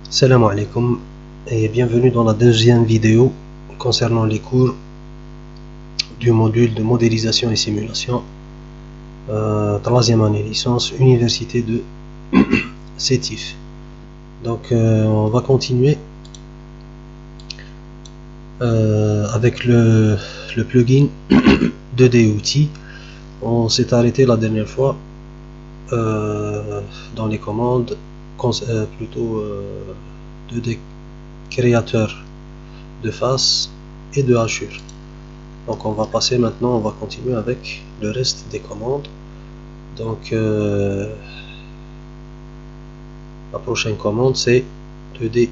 Salam alaikum et bienvenue dans la deuxième vidéo concernant les cours du module de modélisation et simulation, troisième année licence, université de Sétif. Donc on va continuer avec le plugin 2D outils. On s'est arrêté la dernière fois dans les commandes plutôt 2D créateur de face et de hachure. Donc on va passer maintenant, on va continuer avec le reste des commandes. Donc la prochaine commande c'est 2D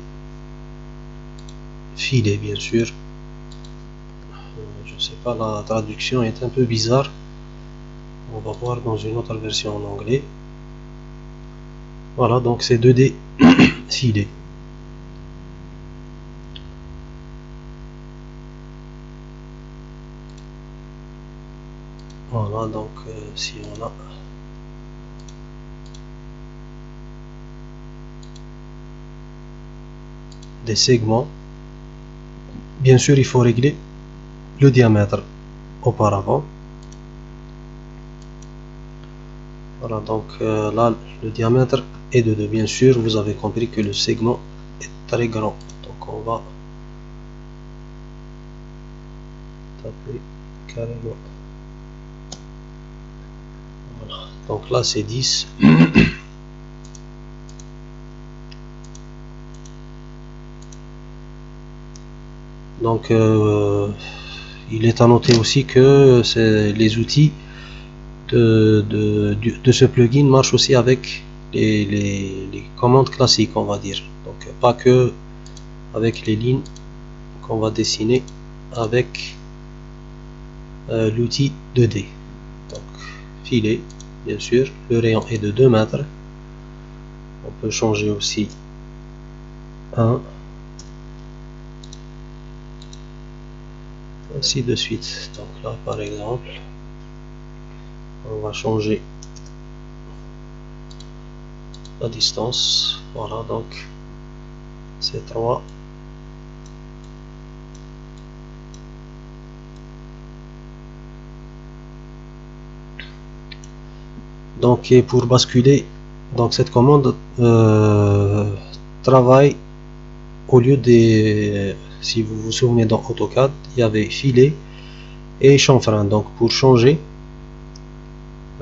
filet, bien sûr. Je sais pas, la traduction est un peu bizarre. On va voir dans une autre version en anglais. Voilà, donc c'est 2D filet. Voilà, donc si on a des segments, bien sûr il faut régler le diamètre auparavant. Voilà, donc là le diamètre est de 2, bien sûr vous avez compris que le segment est très grand, donc on va taper carrément. Voilà, donc là c'est 10. Donc il est à noter aussi que les outils de ce plugin marchent aussi avec les commandes classiques, on va dire. Donc pas que avec les lignes qu'on va dessiner avec l'outil 2D. Donc filet, bien sûr, le rayon est de 2 mètres. On peut changer aussi 1, ainsi de suite. Donc là par exemple on va changer la distance. Voilà, donc c'est 3. Donc et pour basculer, donc cette commande travaille au lieu des, si vous vous souvenez dans AutoCAD il y avait filet et chanfrein. Donc pour changer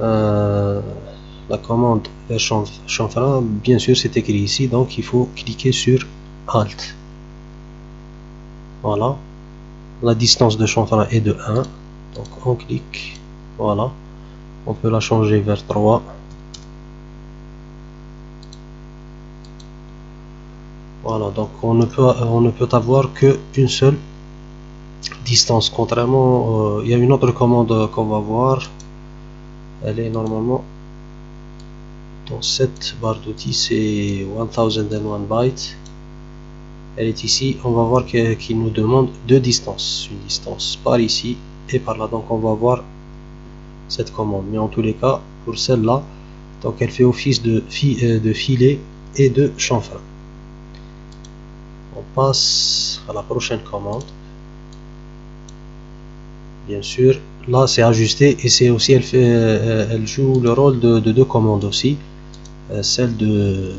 la commande vers chanfrein, bien sûr c'est écrit ici, donc il faut cliquer sur Alt. Voilà, la distance de chanfrein est de 1, donc on clique. Voilà, on peut la changer vers 3. Voilà, donc on ne peut avoir que une seule distance, contrairement il y a une autre commande qu'on va voir, elle est normalement dans cette barre d'outils, c'est 1001 bytes. Elle est ici, on va voir qu'il nous demande deux distances, une distance par ici et par là. Donc on va voir cette commande, mais en tous les cas pour celle-là, donc elle fait office de filet et de chanfrein. On passe à la prochaine commande. Bien sûr, là c'est ajusté et c'est aussi, elle joue le rôle de deux commandes aussi, celle de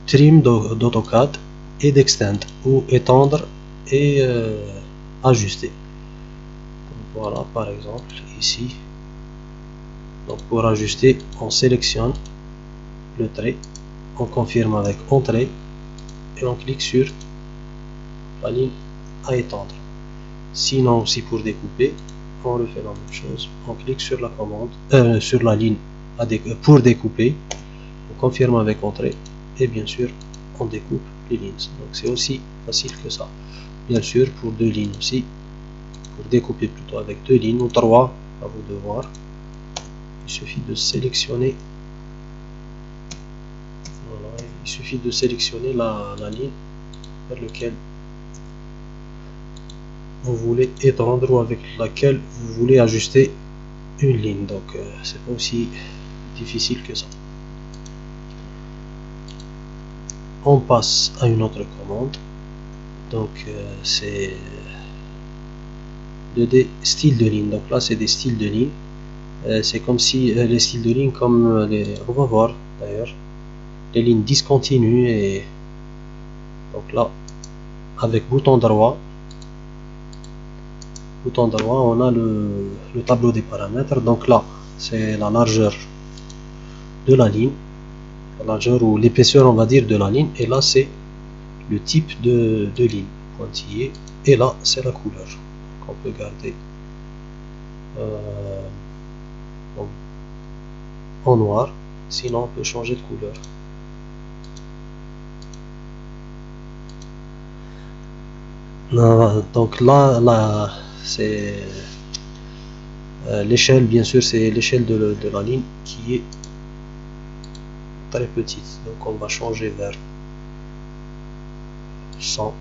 trim d'AutoCAD et d'extend, ou étendre et ajuster. Donc voilà, par exemple ici, donc pour ajuster on sélectionne le trait, on confirme avec entrée et on clique sur la ligne à étendre. Sinon aussi pour découper on refait la même chose, on clique sur la commande sur la ligne pour découper, on confirme avec entrée et bien sûr on découpe les lignes. Donc c'est aussi facile que ça. Bien sûr pour deux lignes aussi, pour découper plutôt avec deux lignes ou trois, à vous de voir. Il suffit de sélectionner, voilà, il suffit de sélectionner la ligne vers laquelle vous voulez étendre ou avec laquelle vous voulez ajuster une ligne. Donc c'est pas aussi difficile que ça. on passe à une autre commande. Donc c'est 2D style de ligne. Donc là c'est des styles de ligne. C'est comme si les styles de ligne comme on va voir d'ailleurs les lignes discontinues. Et donc là avec bouton droit on a le tableau des paramètres. Donc là c'est la largeur de la ligne, la largeur ou l'épaisseur on va dire de la ligne, et là c'est le type de ligne pointillé, et là c'est la couleur qu'on peut garder en noir, sinon on peut changer de couleur. Donc là c'est l'échelle, bien sûr c'est l'échelle de la ligne qui est très petite, donc on va changer vers 100,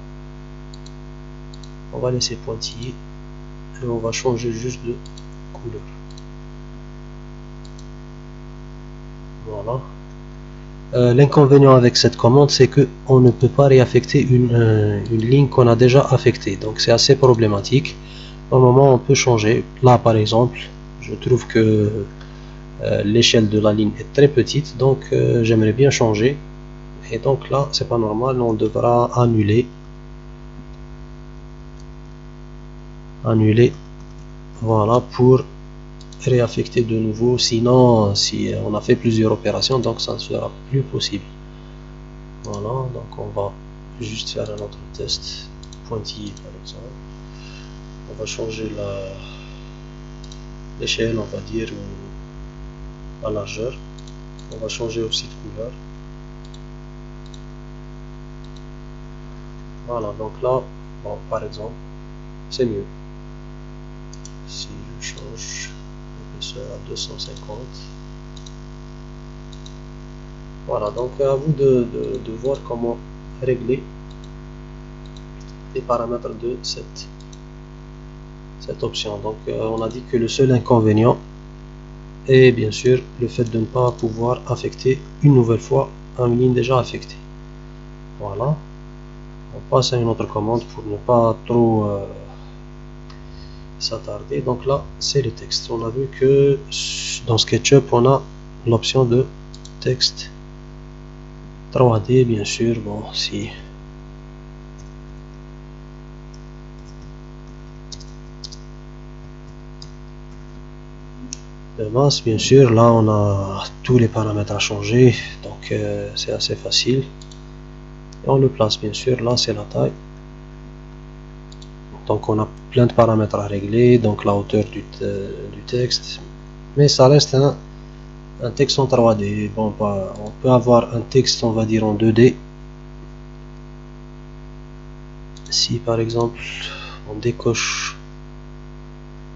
on va laisser pointillé et on va changer juste de couleur. Voilà. L'inconvénient avec cette commande, c'est que on ne peut pas réaffecter une ligne qu'on a déjà affectée, donc c'est assez problématique. Normalement on peut changer. Là par exemple je trouve que l'échelle de la ligne est très petite, donc j'aimerais bien changer, et donc là c'est pas normal, on devra annuler, voilà, pour réaffecter de nouveau, sinon si on a fait plusieurs opérations, donc ça ne sera plus possible. Voilà, donc on va juste faire un autre test pointillé par exemple. On va changer l'échelle, on va dire, ou la largeur. On va changer aussi de couleur. Voilà, donc là, bon, par exemple, c'est mieux. Si je change l'épaisseur à 250. Voilà, donc à vous de voir comment régler les paramètres de cette option. Donc on a dit que le seul inconvénient est bien sûr le fait de ne pas pouvoir affecter une nouvelle fois une ligne déjà affectée. Voilà, on passe à une autre commande pour ne pas trop s'attarder. Donc là c'est le texte. On a vu que dans SketchUp on a l'option de texte 3D, bien sûr. Bon, si de masse, bien sûr, là on a tous les paramètres à changer, donc c'est assez facile, et on le place, bien sûr. Là c'est la taille, donc on a plein de paramètres à régler, donc la hauteur du texte, mais ça reste un texte en 3D. Bon, on peut avoir un texte, on va dire, en 2D. Si par exemple on décoche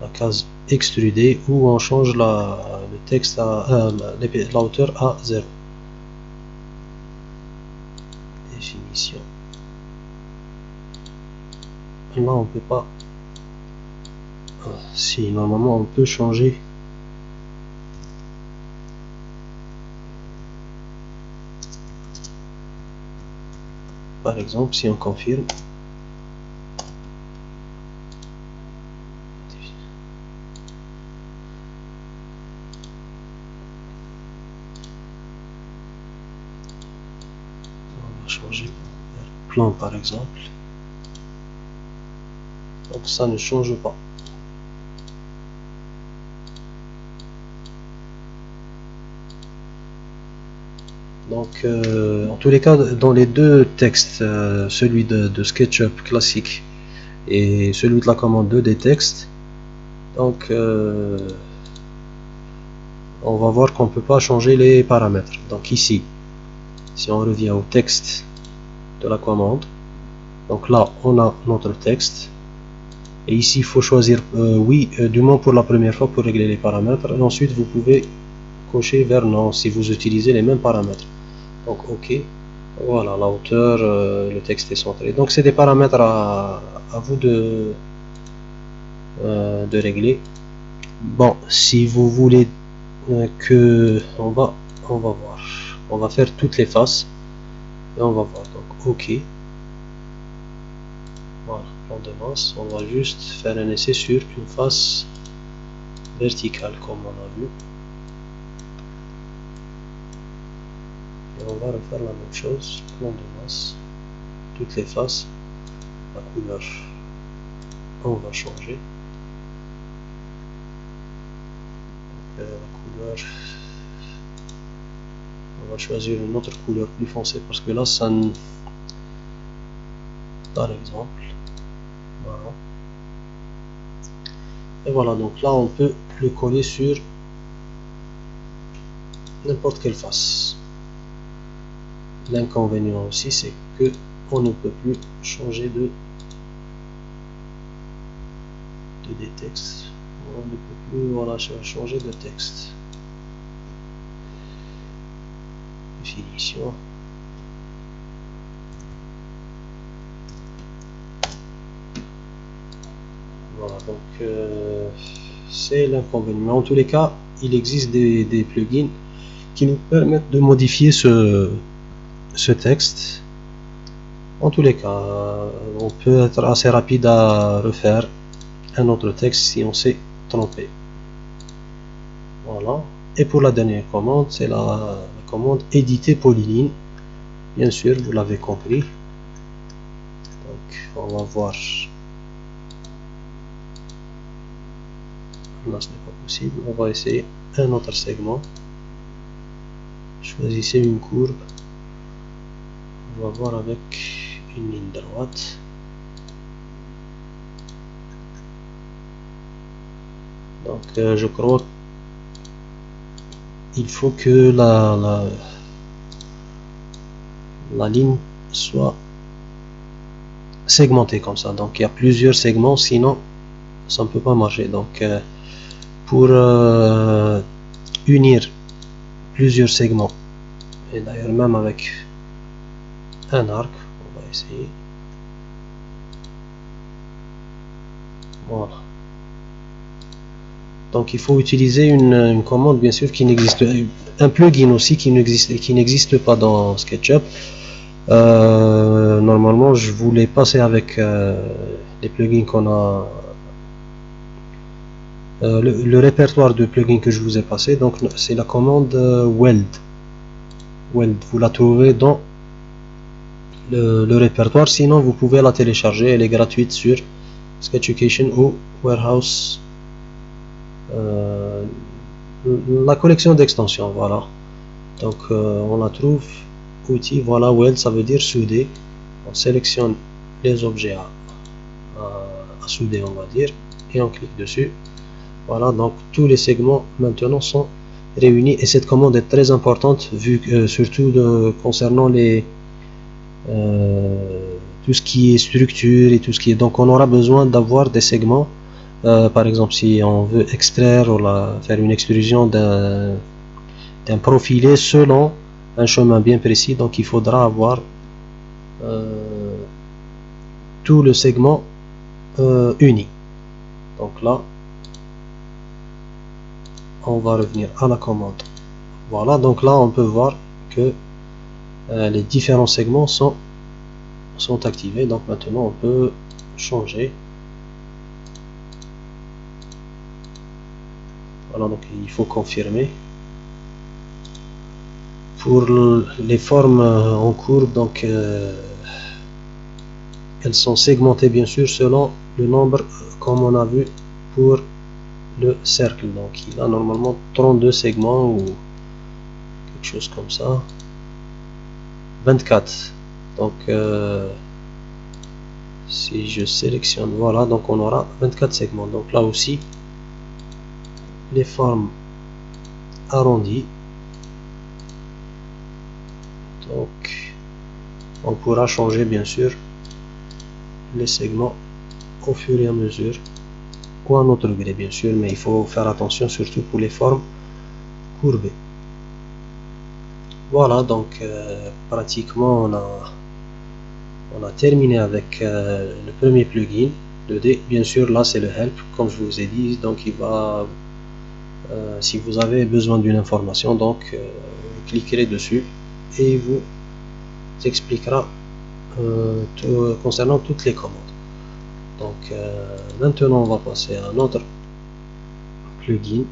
la case extrudée, ou on change le texte à la hauteur à 0. Définition. Là on peut pas. Si normalement on peut changer. Par exemple, si on confirme, on va changer plan par exemple, donc ça ne change pas. Donc en tous les cas, dans les deux textes, celui de SketchUp classique et celui de la commande 2D texte, donc on va voir qu'on peut pas changer les paramètres. Donc ici, si on revient au texte de la commande, donc là on a notre texte, et ici il faut choisir oui, du moins pour la première fois pour régler les paramètres, et ensuite vous pouvez cocher vers non si vous utilisez les mêmes paramètres. Donc ok, voilà, la hauteur, le texte est centré. Donc c'est des paramètres à vous de régler. Bon, si vous voulez que on va voir, on va faire toutes les faces. et on va voir. Donc OK. Voilà, plan de masse. On va juste faire un essai sur une face verticale comme on a vu. Et on va refaire la même chose. Plan de masse. Toutes les faces. La couleur, on va changer. La couleur, on va choisir une autre couleur plus foncée parce que là ça ne... Par exemple, voilà. Et voilà, donc là on peut le coller sur n'importe quelle face. L'inconvénient aussi c'est que on ne peut plus changer des textes. On ne peut plus, voilà, changer de texte. Définition. Voilà, donc c'est l'inconvénient. En tous les cas, il existe des plugins qui nous permettent de modifier ce texte. En tous les cas, on peut être assez rapide à refaire un autre texte si on s'est trompé. Voilà. Et pour la dernière commande, c'est la commande éditer polyline. Bien sûr, vous l'avez compris. Donc, on va voir. Là, ce n'est pas possible. On va essayer un autre segment. Choisissez une courbe. On va voir avec une ligne droite. Donc, je crois qu'il faut que la ligne soit segmentée comme ça. Donc, il y a plusieurs segments, sinon ça ne peut pas marcher. Donc, pour unir plusieurs segments, et d'ailleurs même avec un arc, on va essayer. Voilà. Donc il faut utiliser une commande bien sûr qui n'existe, un plugin aussi qui n'existe pas dans SketchUp. Normalement je voulais passer avec les plugins qu'on a, le répertoire de plugins que je vous ai passé. Donc c'est la commande Weld. Vous la trouvez dans le répertoire, sinon vous pouvez la télécharger, elle est gratuite sur Sketchucation ou Warehouse. La collection d'extensions, voilà. Donc on la trouve, outils, voilà, Weld, ça veut dire souder. On sélectionne les objets à souder, on va dire, et on clique dessus. Voilà, donc tous les segments maintenant sont réunis, et cette commande est très importante vu que surtout concernant les tout ce qui est structure et tout ce qui est, donc on aura besoin d'avoir des segments. Par exemple, si on veut extraire ou faire une extrusion d'un profilé selon un chemin bien précis, donc il faudra avoir tout le segment uni. Donc là, on va revenir à la commande. Voilà, donc là on peut voir que les différents segments sont activés. Donc maintenant on peut changer. Voilà, donc il faut confirmer. Pour les formes en courbe, donc elles sont segmentées bien sûr selon le nombre, comme on a vu pour le cercle. Donc il a normalement 32 segments ou quelque chose comme ça. 24. Donc si je sélectionne, voilà, donc on aura 24 segments. Donc là aussi, les formes arrondies. Donc on pourra changer bien sûr les segments au fur et à mesure, ou à notre gré bien sûr, mais il faut faire attention surtout pour les formes courbées. Voilà, donc pratiquement on a terminé avec le premier plugin 2D. Bien sûr là c'est le help comme je vous ai dit, donc il va si vous avez besoin d'une information, donc vous cliquerez dessus et vous t'expliquera concernant toutes les commandes. Donc maintenant on va passer à un autre plugin.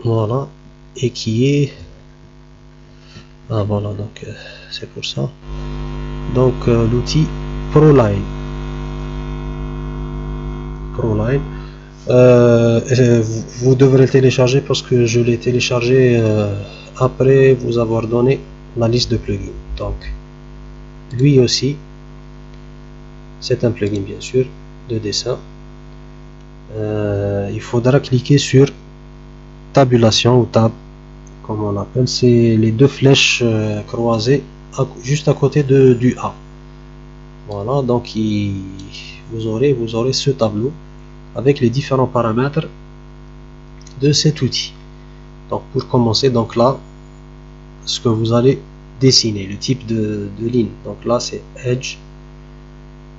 Voilà, et qui est voilà, donc c'est pour ça. Donc l'outil ProLine. Vous devrez le télécharger parce que je l'ai téléchargé après vous avoir donné la liste de plugins. Donc lui aussi c'est un plugin bien sûr de dessin. Il faudra cliquer sur tabulation ou tab comme on appelle, c'est les deux flèches croisées juste à côté du A. Voilà, donc vous aurez ce tableau avec les différents paramètres de cet outil. Donc pour commencer, donc là ce que vous allez dessiner, le type de ligne, donc là c'est edge,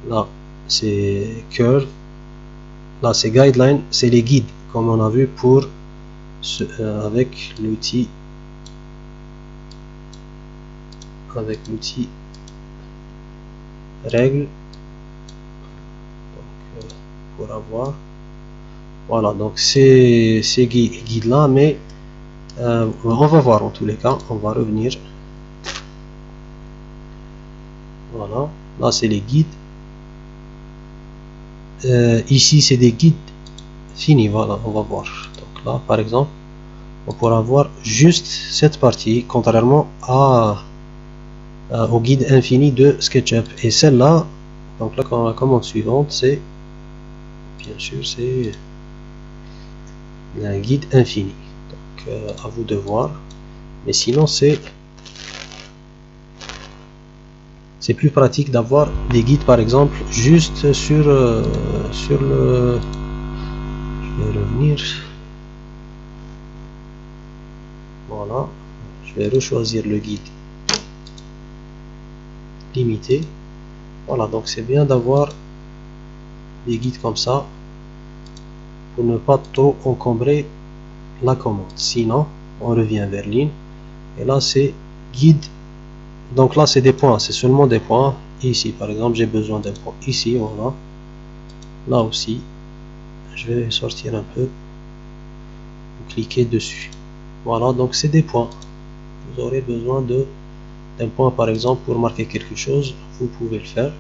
là c'est curve, là c'est guideline, c'est les guides comme on a vu pour avec l'outil règle. Donc, pour avoir voilà, donc ces guides là, mais on va voir en tous les cas, on va revenir. Voilà, là c'est les guides. Ici c'est des guides finis. Voilà, on va voir. Donc là par exemple on pourra voir juste cette partie, contrairement au guide infini de SketchUp. Et celle-là, donc là quand la commande suivante, c'est bien sûr c'est un guide infini. Donc à vous de voir. Mais sinon c'est plus pratique d'avoir des guides par exemple juste sur le. Je vais revenir. Voilà, je vais rechoisir le guide limité. Voilà, donc c'est bien d'avoir des guides comme ça pour ne pas trop encombrer la commande. Sinon, on revient vers ligne et là c'est guide. Donc là c'est des points, c'est seulement des points. Ici par exemple j'ai besoin d'un point ici, voilà. Là aussi, je vais sortir un peu, cliquer dessus. Voilà, donc c'est des points. Vous aurez besoin d'un point par exemple pour marquer quelque chose, vous pouvez le faire.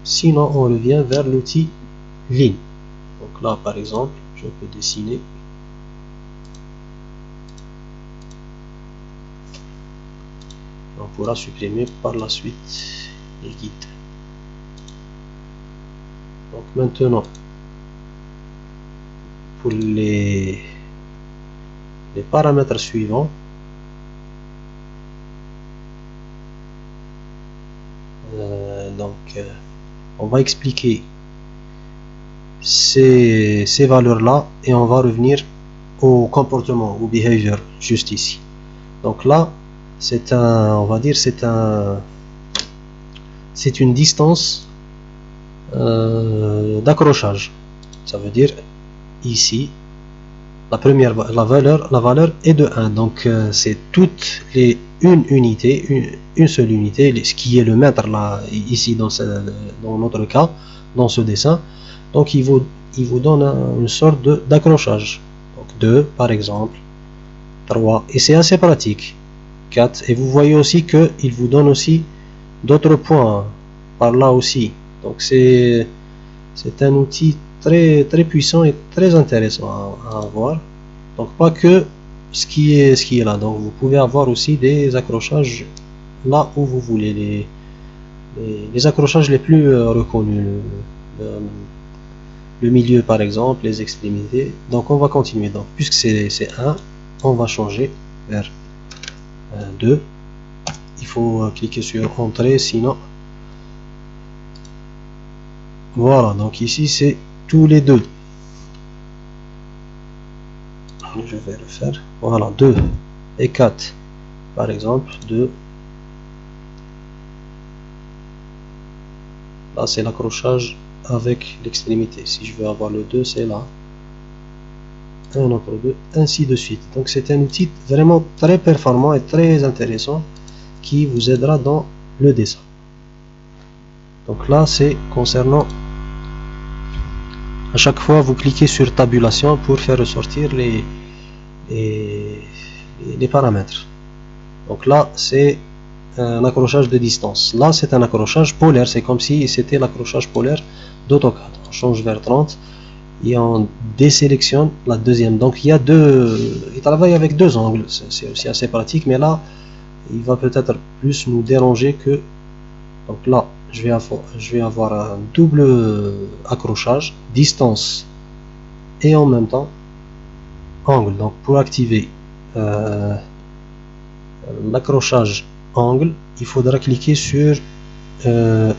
Sinon on revient vers l'outil ligne. Donc là par exemple je peux dessiner. On pourra supprimer par la suite les guides. Donc maintenant pour les paramètres suivants, on va expliquer ces valeurs là et on va revenir au comportement, au behavior juste ici. Donc là c'est on va dire c'est une distance d'accrochage. Ça veut dire ici la valeur est de 1, donc c'est toutes les une seule unité, ce qui est le mètre là ici dans notre cas, dans ce dessin. Donc il vous donne une sorte d'accrochage. Donc 2 par exemple, 3, et c'est assez pratique, 4, et vous voyez aussi que il vous donne aussi d'autres points par là aussi. Donc c'est un outil très puissant et très intéressant à avoir. Donc pas que ce qui est là, donc vous pouvez avoir aussi des accrochages là où vous voulez, les accrochages les plus reconnus, le milieu par exemple, les extrémités. Donc on va continuer. Donc puisque c'est 1, on va changer vers 2. Il faut cliquer sur entrée, sinon voilà, donc ici c'est tous les deux. Je vais le faire. Voilà, 2 et 4 par exemple. 2, là c'est l'accrochage avec l'extrémité. Si je veux avoir le 2, c'est là. un autre 2, ainsi de suite. Donc c'est un outil vraiment très performant et très intéressant qui vous aidera dans le dessin. Donc là c'est concernant, à chaque fois vous cliquez sur tabulation pour faire ressortir les paramètres. Donc là c'est un accrochage de distance. Là c'est un accrochage polaire, c'est comme si c'était l'accrochage polaire d'AutoCAD. On change vers 30 et on désélectionne la deuxième. Donc il y a il travaille avec deux angles, c'est aussi assez pratique, mais là il va peut-être plus nous déranger que. Donc là je vais avoir un double accrochage, distance et en même temps angle. Donc pour activer l'accrochage angle, il faudra cliquer sur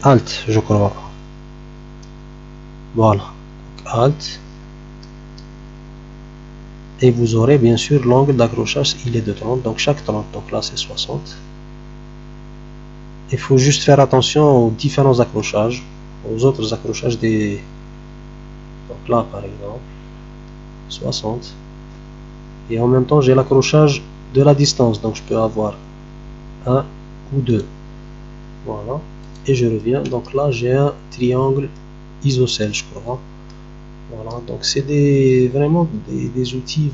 Alt, je crois. Voilà, donc Alt, et vous aurez bien sûr l'angle d'accrochage, il est de 30, donc chaque 30, donc là c'est 60. Il faut juste faire attention aux différents accrochages, aux autres accrochages des. Donc là par exemple 60, et en même temps j'ai l'accrochage de la distance, donc je peux avoir 1 ou 2. Voilà, et je reviens. Donc là j'ai un triangle isocèle, je crois. Voilà, donc c'est vraiment des outils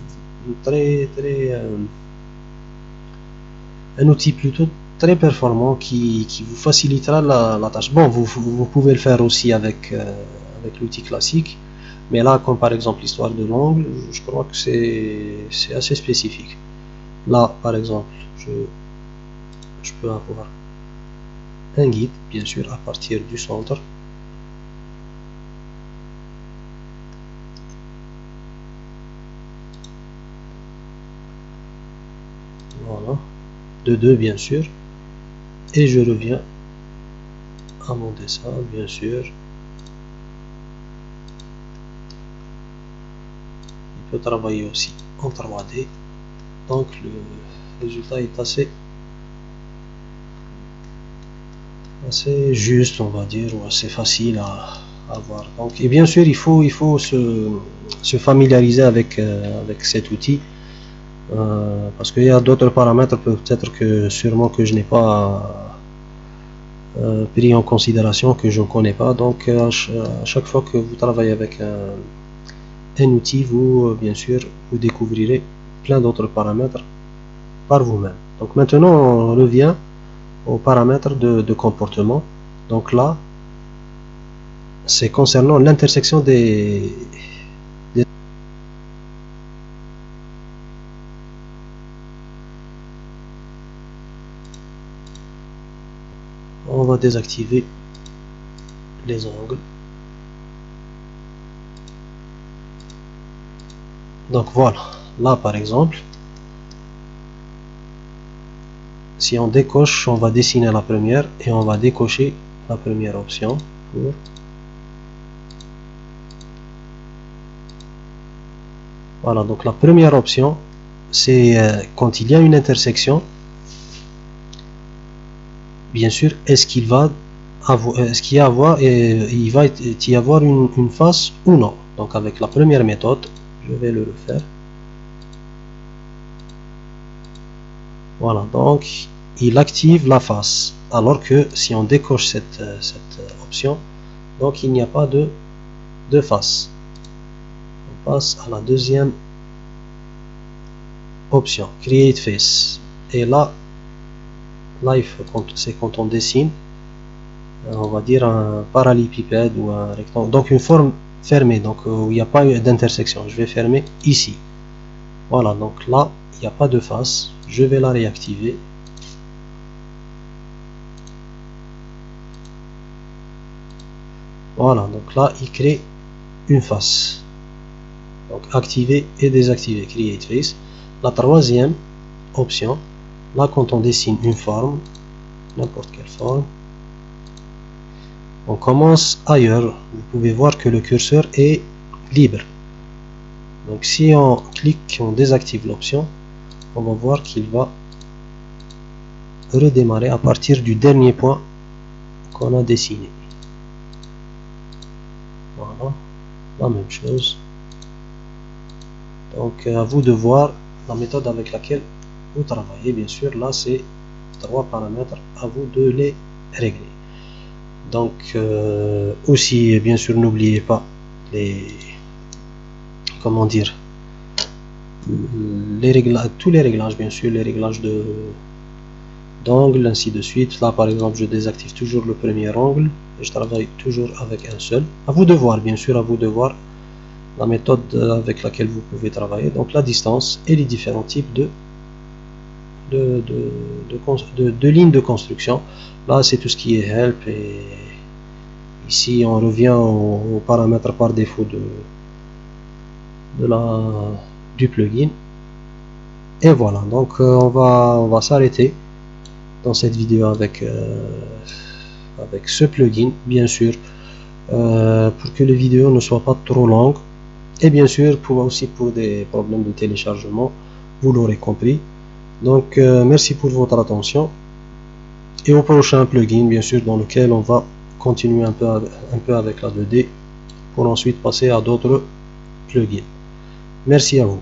très un outil plutôt très performant qui vous facilitera la tâche. Bon, vous pouvez le faire aussi avec l'outil classique, mais là comme par exemple l'histoire de l'angle, je crois que c'est assez spécifique. Là par exemple je peux avoir un guide, bien sûr, à partir du centre. Voilà, de 2 bien sûr, et je reviens à mon dessin, bien sûr. Il peut travailler aussi en 3D, donc le résultat est assez juste, on va dire, ou assez facile à voir. Donc, et bien sûr il faut se familiariser avec cet outil, parce qu'il y a d'autres paramètres peut-être que sûrement que je n'ai pas pris en considération, que je ne connais pas. Donc à chaque fois que vous travaillez avec un outil, vous bien sûr vous découvrirez plein d'autres paramètres par vous-même. Donc maintenant on revient aux paramètres de comportement. Donc là c'est concernant l'intersection des on va désactiver les angles. Donc voilà, là par exemple, si on décoche, on va dessiner la première et on va décocher la première option pour voilà. Donc la première option, c'est quand il y a une intersection, bien sûr, est-ce qu'il va y avoir une face ou non. Donc avec la première méthode, je vais le refaire. Voilà, donc il active la face, alors que si on décoche cette option, donc il n'y a pas de face. On passe à la deuxième option, Create Face, et là c'est quand on dessine, on va dire un parallélépipède ou un rectangle, donc une forme fermée, donc où il n'y a pas d'intersection. Je vais fermer ici. Voilà, donc là il n'y a pas de face, je vais la réactiver. Voilà, donc là il crée une face. Donc activer et désactiver, Create Face. La troisième option, là quand on dessine une forme, n'importe quelle forme, on commence ailleurs. Vous pouvez voir que le curseur est libre. Donc si on clique, on désactive l'option, on va voir qu'il va redémarrer à partir du dernier point qu'on a dessiné. Voilà, la même chose. Donc à vous de voir la méthode avec laquelle vous travaillez. Bien sûr, là c'est 3 paramètres, à vous de les régler. Donc aussi, bien sûr, n'oubliez pas les, comment dire, les réglages, tous les réglages, bien sûr, les réglages d'angle, ainsi de suite. Là par exemple, je désactive toujours le premier angle et je travaille toujours avec un seul. À vous de voir, bien sûr, à vous de voir la méthode avec laquelle vous pouvez travailler. Donc la distance et les différents types de lignes de construction. Là c'est tout ce qui est help, et ici on revient aux paramètres par défaut du plugin. Et voilà, donc on va s'arrêter dans cette vidéo avec ce plugin, bien sûr, pour que les vidéos ne soient pas trop longues, et bien sûr aussi pour des problèmes de téléchargement, vous l'aurez compris. Donc merci pour votre attention, et au prochain plugin, bien sûr, dans lequel on va continuer un peu avec la 2D pour ensuite passer à d'autres plugins. Merci à vous.